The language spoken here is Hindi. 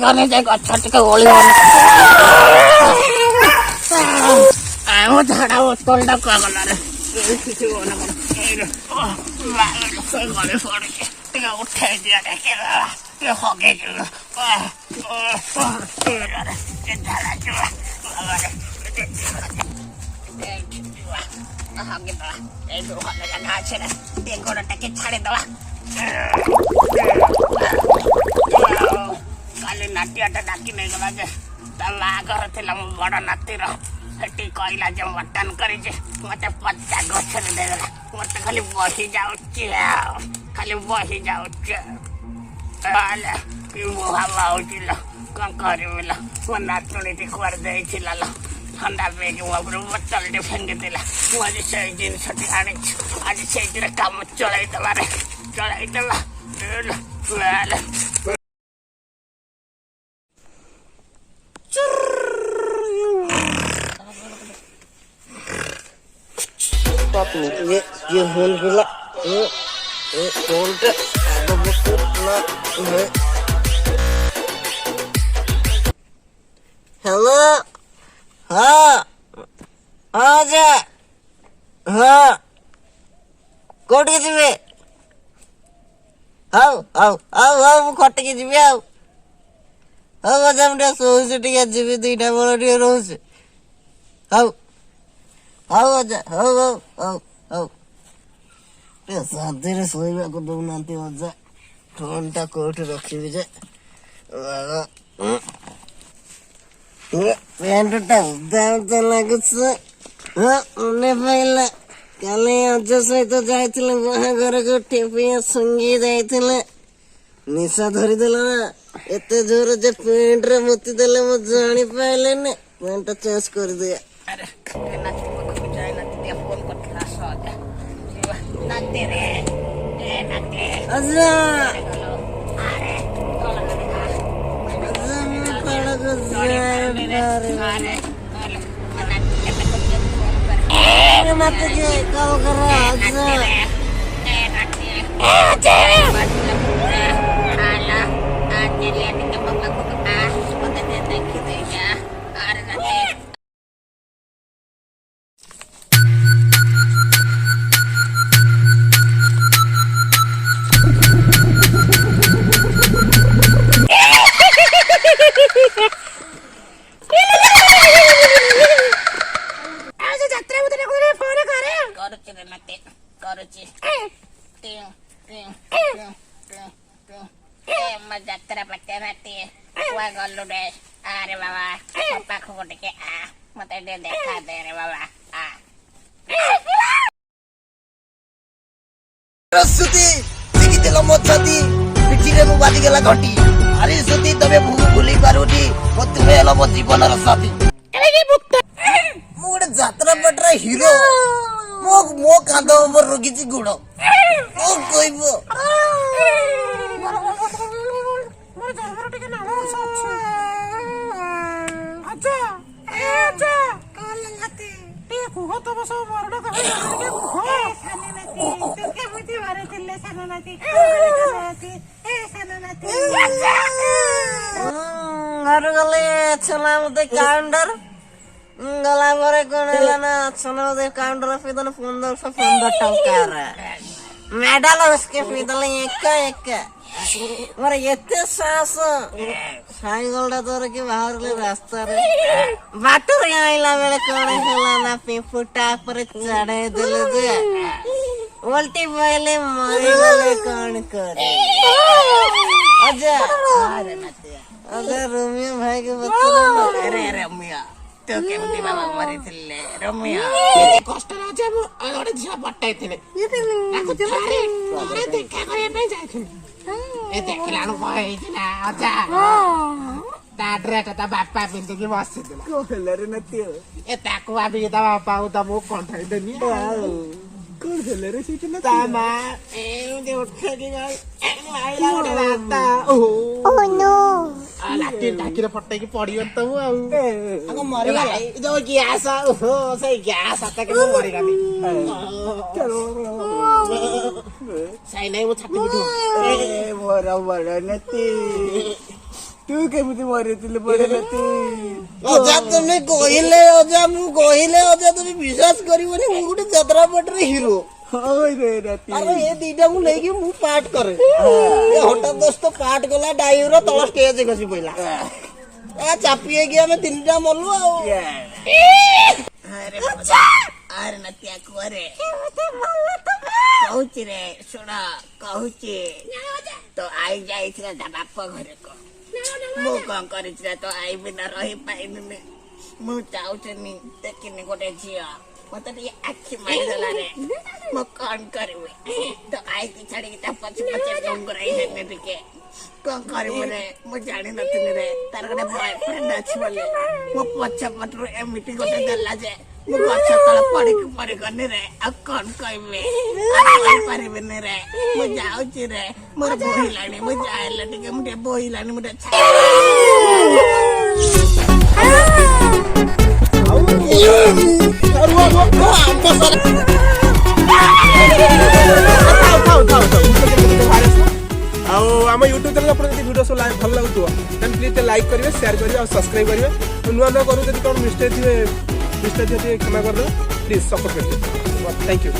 गने जे गछ टिके ओळी झाड़ा बोतलटा गला रे କିଛି ଗନେ କଣ ସେ ଗଲେ ପଡ଼ିଛି ଟିକେ ଉଠେଇ ଦିଅ ଟିକେ ହଗେଇ ଦିଅ ଝାଡ଼ା ଯିବା ହଗିଦବା ଏଇ ଭଲ ଜାଗା ଅଛି ନା ଟିକେ ଗୋଡ଼ଟା ଟିକେ ଛାଡ଼ିଦବା କାଲି ନାଟିଆଟା ଡାକି ନେଇଗଲା ଯେ ତା ବାହାଘର ଥିଲା ମୋ ବଡ଼ ନାତିର ସେଠି କହିଲା ଯେ ମଟନ କରିଛି ମତେ 50 ଗଛରେ ଦେଇଦେଲା ମତେ ଖାଲି ବହି ଯାଉଛି ଆଉ ଖାଲି ବହି ଯାଉଛି ହେଲେ କି ମୁହା ହଉଛି ଲୋ କ'ଣ କରିବି ଲୋ ମୋ ନାତୁଣୀଟି କୁଆଡ଼େ ଦେଇଥିଲା ଲୋ ଥଣ୍ଡା ପିଇକି ମୋ ଉପରୁ ବୋତଲଟେ ଫିଙ୍ଗିଥିଲା ମୁଁ ଆଜି ସେଇ ଜିନିଷଟି ଆଣିଛି ଆଜି ସେଇଥିରେ କାମ ଚଳାଇଦେବାରେ ଚଳାଇଦେବା ये फोन खुला फोन पे हेलो हाँ हाँ जा हाँ कोटी जीवे आओ आओ आओ आओ खटिकी जीवे आओ आओ मजा मुझे सोच टिके जीवी दुईटा बड़ टिके रोचे आओ आओ मजा आओ आओ आओ आओ शांति शोवा को दौना मजा फोन टा कोठी रखी जे पैंट टा दाम तो लगुच मने पाइला काली अज सहित जाइथिले बाहागर को टेपिया संगी जाइथिले निशा धरी देला ना एते जोर जे पेंट रे मोती देले मो जानी पाइले ने पेंट चेंज कर दिया अरे नाती को जाय नाती दे फोन करथला सजा नाती रे ए नाती अजा अरे अजा मैं पड़ा को जाय अरे अरे मत के कहो करो अजा ए नाती अजा आला आज ले के बंगला को मत दे देख दे जा अरे नाती ଯାତ୍ରା ପାଟିଆ ନାତି କୁଆ ଗଲୁ ରେ ଆରେ ବାବା ପାଖକୁ ଟିକେ ଆ ମତେ ଟିକେ ଦେଖା ଦେ ରେ ବାବା ଆ सुती देखिदेल मो छती पिठीरे मु बाजी गेला घटी अरे सुती तबे भूली पारुनी मो तुमे हलो मो जीवनर साथी मु गोटे यात्रा पटरा हीरो मो मो कांद ऊपर रखिछि गुड़ ओ कहबो अच्छा ए अच्छा काल लाती टे कुहो तो बस मरडो कहे के मुती मारे दिले सननाती ए सननाती घर गले छला मते काउंटर गला मरे कोणला ना छला मते काउंटर पे तो 1500 टका रे मेडल उसके फिदले एक मोर एते सास साइकल तोर के बाहर ले रास्ता रे बाटर आइला बेले कोण होला ना पिफुटा पर चढ़े देले जे उल्टी पहले मारे वाले कौन करे अजा अरे नतिया अजा रोमियो भाई के बच्चा अरे रोमियो तो केमती बाबा मरी थिले रोमियो ये कष्ट ना जे ओडे झिया पटाई थिले ताको थारे थारे देखा करे पे जाइथिले ए देखलानु भई थिला अजा ता ड्रेस ता बापा पिंदी की बसी दिला को हेले रे नतियो ए ताको आबी ता बापा उ ता मो कंठाई देनी कौन हेले रे सीट न ता मा ए उदे उठे के गई आइला गोटे राता ओ नो आ लाठी ढाकी रे फटाई के पड़ियो त आ आको मरे गला जो गैस ओ सही गैस आता के मरे गली चलो सही नहीं वो छाती बिठो ए मोरा बड़ा नती तू केमिति मरिथिले बड़े राती अजा तुम कहले अजा मु कहले अजा तुम विश्वास करिवनी मु गुटे यात्रा पटरे हीरो होय रे राती अरे ये दीटा मु लेके मु पाठ करे ये हठात दोस्त पाठ गला डाइवर तळ स्टेज खसी पइला ए चापी गया में तीनटा मल्लू आ अरे अरे नतिया कुरे कहूची रे सुन कहूची तो आई जाइछिला ता बाप घरे को मु कौन करिछिला तो आई बिना रही पाइनी मु चाहूचनी देखिनी गोटे झिया मत टे आखि मारिदेला रे मु कौन करबे तो आई की छाड़ी ता पछ पछ डंगराई हेने टिके कौन करबे रे मु जानि नथिनी रे तार गोटे बॉयफ्रेंड अछि बोले मु पछ पटरो एमिति गोटे देला जे मु गछ तले पड़ी करनी रे आ कौन कहबे आ पारिबेनी रे मु जाउची रे मोर बोहिलानी मु जाइला टिके मुटे बोहिलानी मुटे आम यूट्यूब चैनल आप वीडियो सब भल लगुव देन प्लीज लाइक करेंगे शेयर करेंगे और सब्सक्राइब करेंगे नुआ नुआ करूँ कौन मिस्टेक थे क्षमा कर प्लीज सपोर्ट करेंगे थैंक यू।